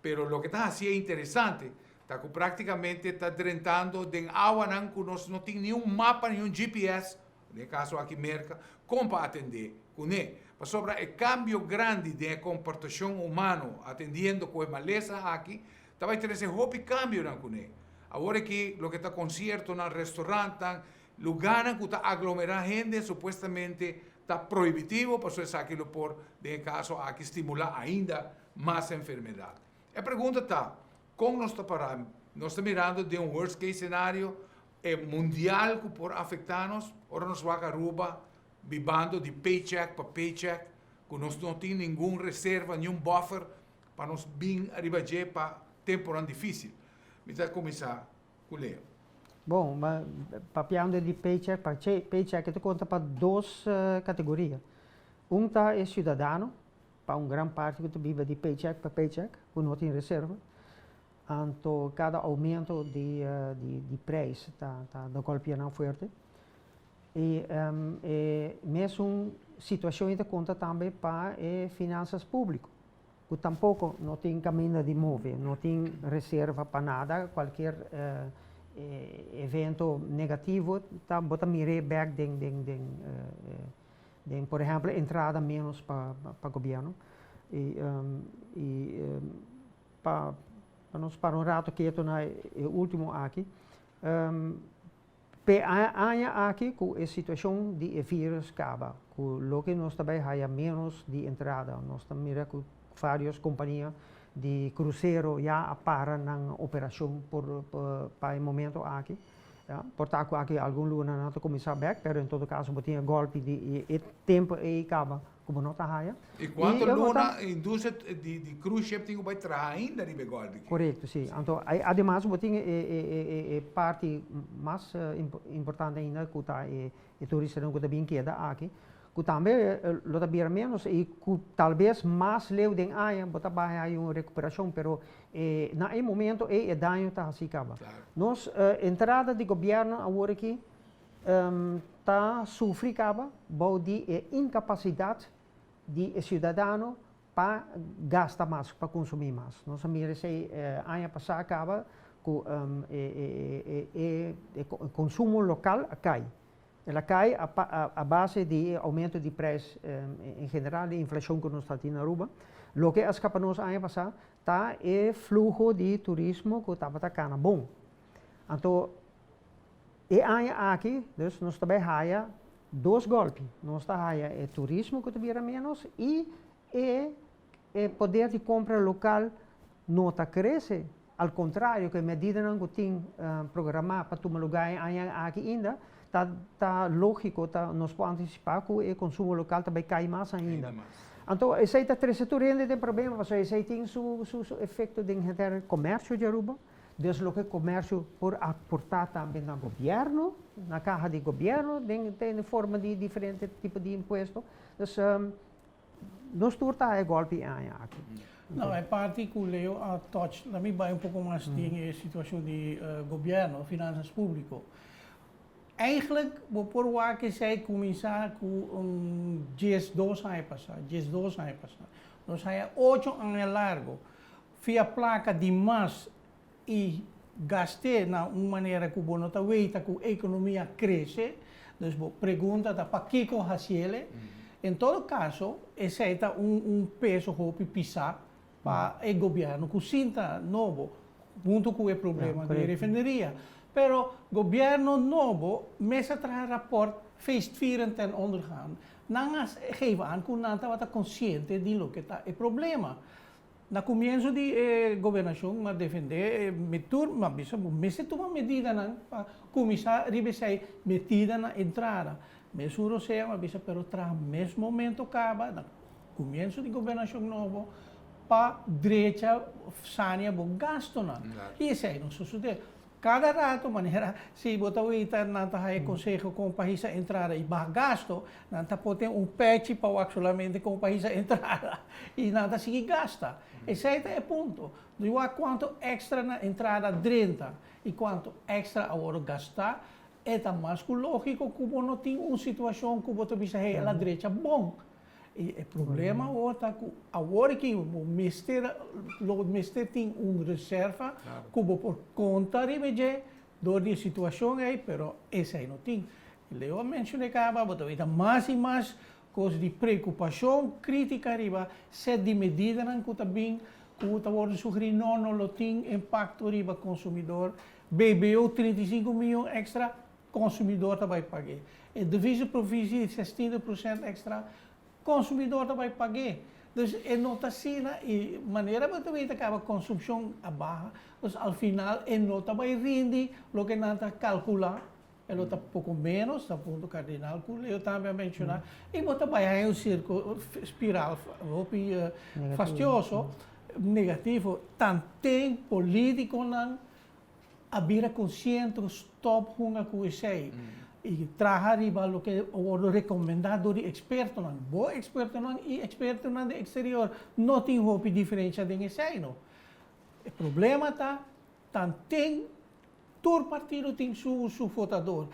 mas o que está assim é interessante. Que praticamente está drentando de água que nós não tem nenhum mapa, nenhum GPS, no caso aqui América, como para atender. Mas sobre o câmbio grande de comportação humano atendendo com a maleza aqui, vai ter esse hobby câmbio na cune. Agora que o que está concerto no restaurante, lugar que está aglomerar gente, supostamente está proibitivo, por isso aqui por, no caso aqui estimular ainda mais enfermidade. A pergunta está, como nós estamos mirando de worst case cenário mundial que pode afetar-nos, ora nós vamos a Aruba, vivendo de paycheck para paycheck, que nós não temos nenhuma reserva, nenhum buffer para nós vir arriba para temporada difícil. Vamos começar com o Leo. Bom, mas papiando de paycheck para paycheck, tu conta para 2 categorias. É cidadão, para grande parte que tu vive de paycheck para paycheck, que não tem reserva. Então, cada aumento de preço está golpeando forte. E mesmo situação que conta também para finanças públicas, que tampouco não tem caminho de mover, não tem reserva para nada, qualquer evento negativo, está bota mire back por exemplo, entrada menos para o governo. Para um rato que estou no último aqui, aqui com a situação de vírus acaba, com o que nós também há menos de entrada, nós também com várias companhias de cruzeiro já param na operação para o momento aqui. Portanto, aqui algum lugar não começar back, mas em todo caso, tinha golpe de tempo e acaba. Como não está. E quanto luna a indústria de cruise ship tem que trabalhar ainda de golpe? Correto, sim. Então, además, tem parte mais importante ainda que está o turista que também queda aqui, que também lo também menos e que talvez mais leu de ano, bota vai uma recuperação, mas na momento o dano está assim acaba. Nós entrada de governo agora aqui está sofrendo de incapacidade de cidadão para gastar mais, para consumir mais. Nós mira se ano passado acaba com o consumo local cai. Ela cai a base de aumento de preço em geral, a inflação que nós estamos na Aruba. O que escapa nos ano passado tá é fluxo de turismo que estava atacando bom. Então, aqui, nós também há dois golpes. Nós há o turismo que vira menos e o poder de compra local não está crescendo. Ao contrário, que a medida que tem programada para tomar lugar aqui ainda, está lógico, nós podemos antecipar que o consumo local também cai mais ainda. Então, esse aí está trazendo tem problema, porque esse aí tem seu efeito de comércio de Aruba, desde o que o comércio por aportar também no governo, na caja de governo, tem forma de diferente tipo de imposto. Então, nós turta é golpe aqui. Não, é parte que o Leo a touch, também vai pouco mais em a situação de governo, finanças públicas. Eigenlijk, por o que se começar com 10 anos passado. Nós há 8 anos largo. Via placa de mais e gastei na uma maneira que o nota veita que a economia cresce. Então, pergunta para que fazer. Em todo caso, esse é peso que pisar para o governo que sinta novo, junto com o problema de refineria. Pero governo novo, mesa traz rapport, feest 24 ondergaan. Nangas geven aan que não estava consciente de lo que está o problema. Na comienzo de governação, mas defender, mas toma medida para começar a receber medida na entrada. Mesuro seja, mas pero traz mesmo momento acaba, na comienzo de governação novo, para direita sania bom gasto na. E isso aí não sucede. Cada rato, maneira, se botar o ita nanta hai consejo com o país a entrada e gasto, nanta pode patch para solamente com o país a entrada e nanta seguir gasta. Esse é o ponto. Não há quanto extra na entrada 30 e quanto extra agora gastar, é mais lógico que não tem uma situação que você bisa ela direita bom. E o problema é que agora que o Mister tem uma reserva que por conta de a situação aí, mas esse aí não tem. Eu mencionei que você mais e mais coisas de preocupação, crítica arriba, set de medida que também que você sugerir não tem impacto arriba consumidor, BBO 35 milhões extra, consumidor também pagar. E divisa provisão de 16% extra, consumidor também pagar. Então, é nota assim, e maneira que também acaba a consumo a baixa, então, ao final, é nota vai rende, o que não está calcular, é nota pouco menos, da ponto cardinal, que eu também mencionar, e você vai um círculo espiral, fastidioso, negativo, também político, não, a vira consciente, stop hunga com isso aí. E trabalhar riba o que o recomendado de experto não, bom experto não e experto não de exterior não tem roupa diferença de esse não. O problema tem todo partido tem seu votador,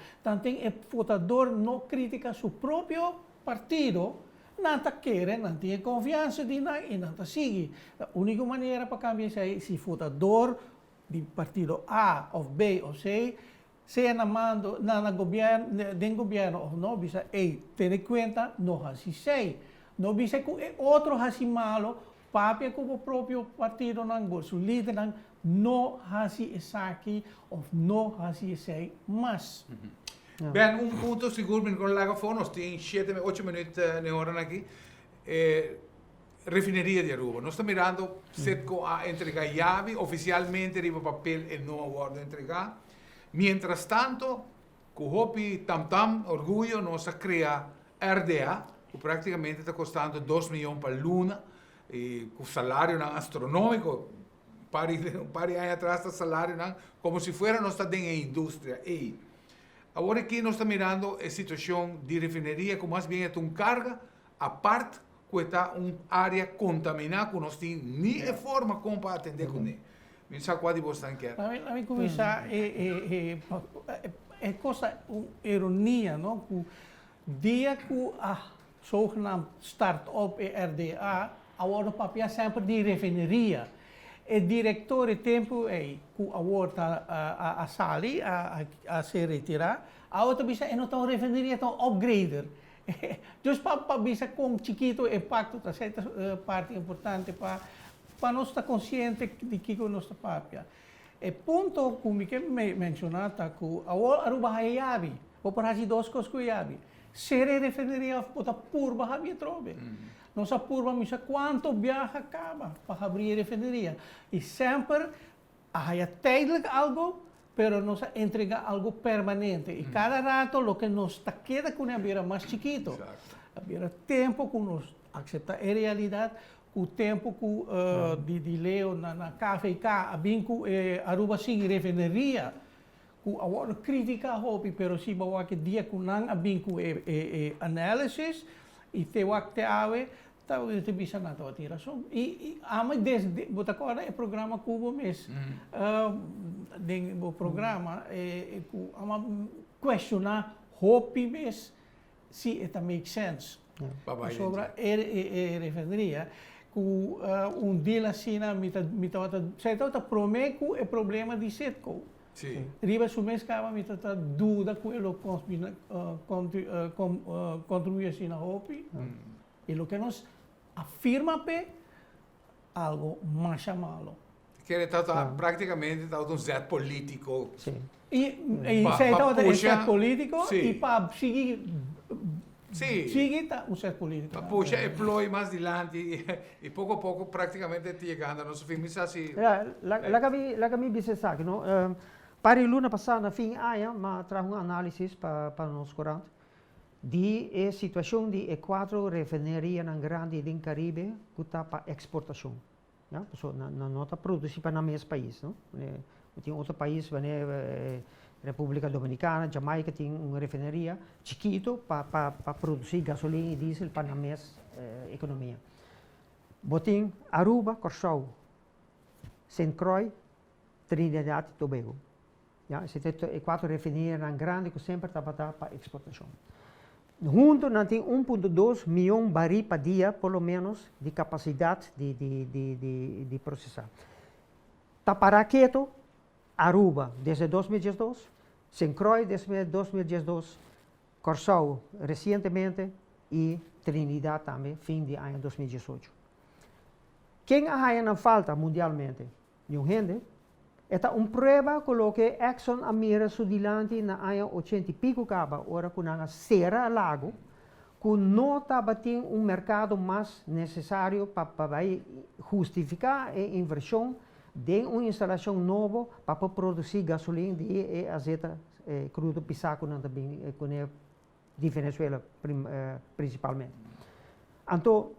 tem o votador não critica seu próprio partido, não quer, não tem confiança de nada e não sigue. A única maneira para cambiar isso é se votador de partido A ou B ou C seja na mando na governo ou não, bisa ter em conta não assim sei, não bisa que outro assim malo, papel como o próprio partido não, seu líder não assim esse aqui ou não assim sei, mas Ben, ponto seguro com o colega foi, nós temos 8 minutos na hora aqui. Refineria de Aruba. Nós estamos mirando se a entregar chave, oficialmente arriba papel e não agora entregar. Mientras tanto, com o tam-tam, orgulho, nós criamos RDA, que praticamente está custando 2 milhões para a Luna, e com salário astronômico, para anos atrás, o salário como se fosse nós estamos em indústria. E agora aqui nós estamos mirando a situação de refineria, que mais bem é uma carga, a parte que está uma área contaminada, que nós temos nem forma como para atender com ele. Me sa qual de você quer? A mim começar é coisa ironia, não? Que dia que a zogenaamde start-up RDA agora papia sempre de refineria. O diretor de tempo é que agora a sali a se retirar, a outra bisa é não tão refineria tão upgrader. Just para bisa com chiquito impacto tá certa parte importante para nós estar consciente de que nós está papia. E ponto como que mencionata que agora Aruba hayabi, ou para as duas coisas que hayabi. Sere refineria pota purba havia trobe. Nossa purba misa quanto viaja acaba para abrir refineria. E sempre há tijdelijk algo, pero nos entrega algo permanente. E cada rato lo que nos queda com a beira mais chiquito. Havia tempo que nos aceita a realidade, o tempo que de leo na KVK, a vinco Aruba sim refineria. Agora critica a hopi, pero se bawa que dia com não a vinco análise e te wakte ave talvez te bisa na tua tiração e ama desde bota agora é programa cubo mês den o programa ama questionar hopi mês se it make sense sobre refineria que deal assim na mita sai tá promeco é problema de setco. Sì. Riba su mês cava mi tata dúvida com ele contribui assim na hopi e lo que nos afirma pe algo mais malo. Que ele está praticamente um zet político. Sim. E se está um zet político e para seguir um zet político. Para puxar e ploi mais adiante e pouco a pouco praticamente chegando a nosso fim. Mas assim... Lá que me disse sabe, não? Para a luna passada, na fim, mas trago uma análise para nós corante de a situação de quatro refinerias grande no Caribe que está para exportação. Ja? Não está produzido para o mesmo país. Não? Tem outro país, República Dominicana, Jamaica, tem uma refineria chiquito para produzir gasolina e diesel para a mesma economia. Botem Aruba, Curaçao, St. Croix, Trinidad e Tobago. Ja, quatro refinerias grandes que sempre está para exportação. Junto, nós temos 1,2 milhão de barris por dia, pelo menos, de capacidade de processar. Para quieto, Aruba, desde 2012, St. Croix, desde 2012, Curaçao, recentemente, e Trinidad também, fim de ano 2018. Quem há falta mundialmente? Não gente. Esta prova que Exxon Amira Sudilante na ano 80 e pico caba, ora com a Serra Lago, que não estava tendo mercado mais necessário para justificar a inversão de uma instalação nova para produzir gasolina e azeite crudo pisaco também de Venezuela principalmente. Então,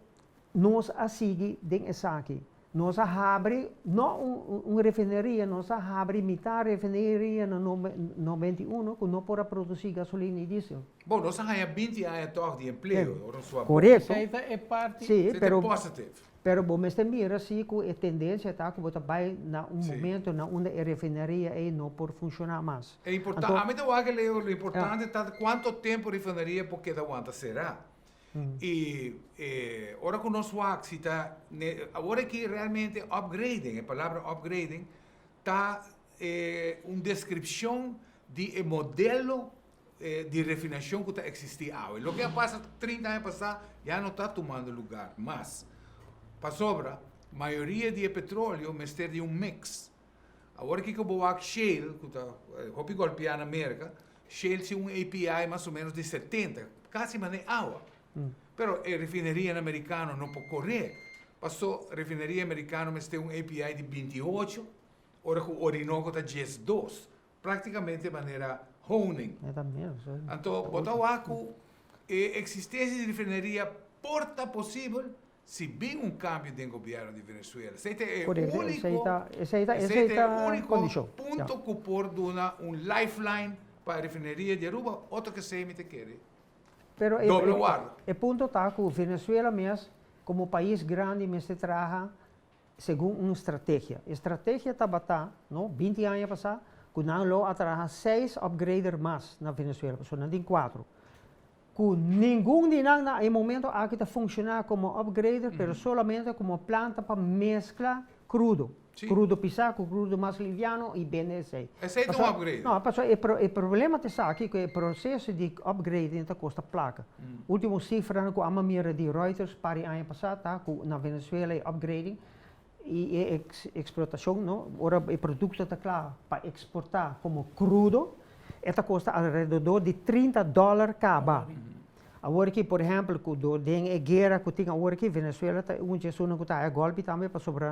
nós seguimos dessa aqui. Nós abrimos, não uma refineria, nós abrimos metade refineria no 91, que não pode produzir gasolina e diesel. Bom, nós temos 20 anos de emprego. Correto. É parte... Sim, pero positivo. Pero bom, mas também assim que a tendência está que você vai na momento na onde a refineria não pode funcionar mais. É importante, a mim o importante é quanto tempo a refineria porque aguenta será. E agora que nós agora que realmente upgrading, a palavra upgrading, está uma descrição de modelo de refinação que está existindo agora. O que passa 30 anos passados já não está tomando lugar, mas para sobra, a maioria de petróleo é de um mix. Agora que o Boac Shale, que está golpeando na América, Shale tem um API mais ou menos de 70, quase nem água. Pero a refineria americana não pode correr. Passou a refineria americana mas tem um API de 28, ora que o Orinoco está 12, praticamente de maneira honing. Então, botar o aco, a existência de refineria porta possível se bem cambio do governo de Venezuela. Esse é o único ponto que pode dar lifeline para a refineria de Aruba, outro que se me quer. Pero o ponto está que Venezuela mesmo, como país grande, se trabalha segundo uma estratégia. A estratégia está batendo, 20 anos passados, que não lo atraja 6 upgraders mais na Venezuela, só não tem 4. que ningún de nada en momento aquí está funcionar como upgrader, pero solamente como planta para mezcla crudo. Sí. Crudo pisaco, crudo más liviano y BNC. Ese es un upgrade. No, el problema está aquí que el proceso de upgrading custa placa. Último cifra que a mira de Reuters para el año pasado, que na Venezuela upgrading y explotación, no, ahora el producto está claro para exportar como crudo, esto cuesta alrededor de $30 cada. Agora que, por exemplo, tem a guerra que tem agora que Venezuela está zona que está a golpe também para sobre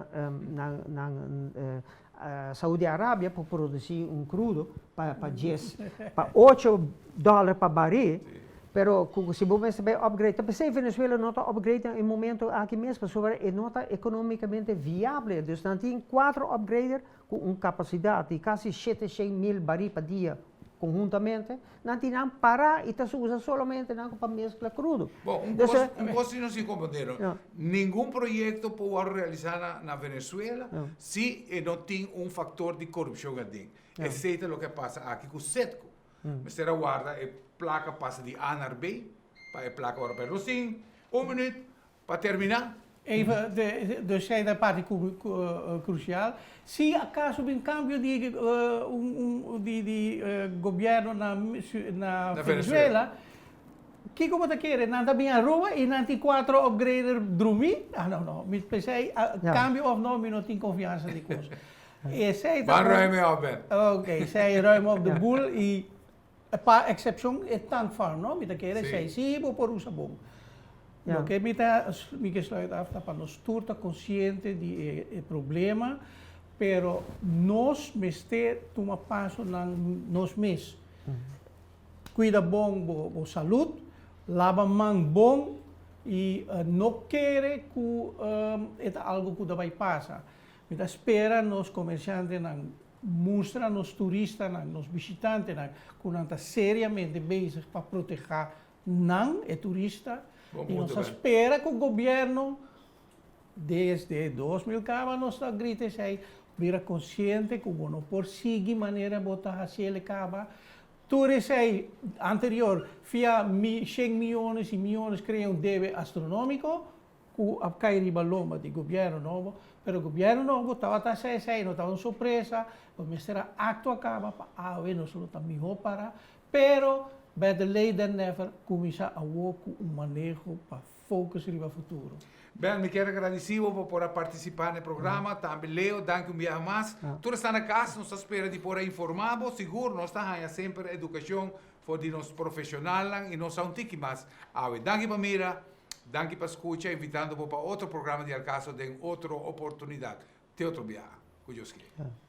na Saudi-Arábia para produzir crudo para $8 para baril, pero se você vai upgrade, também Venezuela não está upgrade em momento aqui mesmo, sobre não está economicamente viável, dus dan tem 4 upgraders com capacidade de quase 700.000 baril por dia. Conjuntamente, não tem nada parar e se usa somente para mescla crudo. Bom, coisa não se compreendeu. Nenhum projeto pode realizar na Venezuela se não tem fator de corrupção dentro. Exceto o que passa aqui com o CETCO. Mas será guarda, a placa passa de A naar B, para a placa agora para Rosin, minuto para terminar. Even, dus zei dat parte crucial. Se acaso um cambio de governo na Venezuela, que como te quer? Não está bem a rua e não tem 4 upgrader dormir? Ah, não. Me pensei, cambio of não, me não tenho confiança de coisa. E sei Waar ruim je op bent. Oké, zij ruimen op de boel en een paar excepties é tank van, não? Me te quer? Zij sim, por usa bom. Lo que me sluit af para nós estar consciente do problema, pero nós mesmo toma passo nós mesmos. Cuida bom a saúde, lava mão bom e não quer que é algo que vai passar. Me espera nós comerciantes mostrar nos turistas, nos visitantes, que não está seriamente bezig para proteger não é turista. E nós espera que o governo, desde 2000, nos está gritando, vira consciente que não pode seguir maneira de botar a cielo caba. Tudo sei anterior, via 100 milhões e milhões criam deve astronômico, que a cair baloma do governo novo, mas o governo novo estava a sei, não estava surpresa, mas será acto acaba para a nós não está melhor para, pero better late than never, começar a work manejo para focus no futuro. Ben, me quero agradecer por participar no programa. Também, Leo, danke um dia mais. Tu está na casa, nós esperamos de por informar, seguro, nós estamos sempre educação para os profissionais e nós somos um tiki mais. Danke para mira, danke para escutar, invitando para outro programa de Alcaso, de outra oportunidade. Até outro dia. Cuidado.